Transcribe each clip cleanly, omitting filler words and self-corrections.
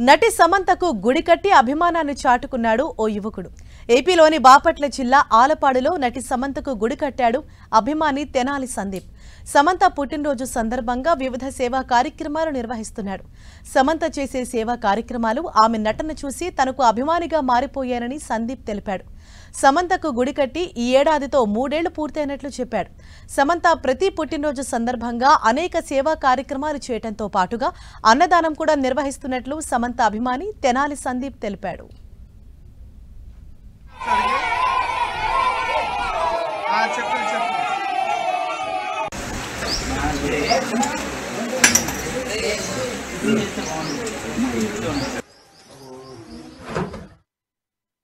నటి సమంతకు గుడి కట్టి అభిమానాన్ని చాటుకున్నాడు ఓ యువకుడు. ఏపీలోని బాపట్ల జిల్లా ఆలపాడులో నటి సమంతకు గుడి కట్టాడు అభిమాని తెనాలి సందీప్. సమంత పుట్టినరోజు సందర్భంగా వివిధ సేవా కార్యక్రమాలు నిర్వహిస్తున్నాడు. సమంత చేసే సేవా కార్యక్రమాలు ఆమె నటన చూసి తనకు అభిమానిగా మారిపోయానని సందీప్ తెలిపాడు. సమంతకు గుడి కట్టి ఈ ఏడాదితో 3 ఏళ్లు పూర్తయినట్లు చెప్పాడు. సమంత ప్రతి పుట్టినరోజు సందర్భంగా అనేక సేవా కార్యక్రమాలు చేయడంతో పాటుగా అన్నదానం కూడా నిర్వహిస్తున్నట్లు సమంత అభిమాని తెనాలి సందీప్ తెలిపాడు.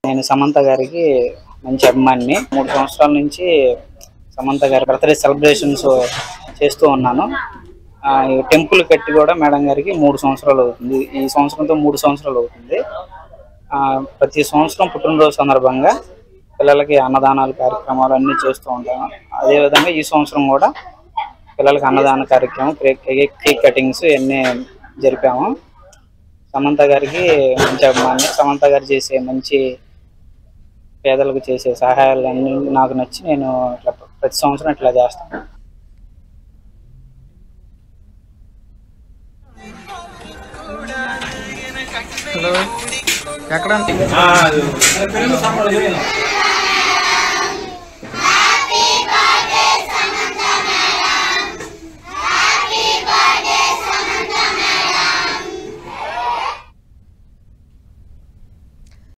నేను సమంత గారికి మంచి అభిమానిని. 3 సంవత్సరాల నుంచి సమంత గారి బర్త్డే సెలబ్రేషన్స్ చేస్తూ ఉన్నాను. టెంపుల్ కట్టి కూడా మేడం గారికి 3 సంవత్సరాలు అవుతుంది. ఈ సంవత్సరంతో 3 సంవత్సరాలు అవుతుంది. ప్రతి సంవత్సరం పుట్టినరోజు సందర్భంగా పిల్లలకి అన్నదానాలు కార్యక్రమాలు అన్నీ చేస్తూ ఉంటాను. అదేవిధంగా ఈ సంవత్సరం కూడా పిల్లలకి అన్నదాన కార్యక్రమం, కేక్ కటింగ్స్ ఇవన్నీ జరిపాము. సమంత గారికి మంచి అభిమాని. సమంత గారు చేసే మంచి పేదలకు చేసే సహాయాలన్నీ నాకు నచ్చి నేను ప్రతి సంవత్సరం ఇట్లా చేస్తాను. హలో ఎక్కడ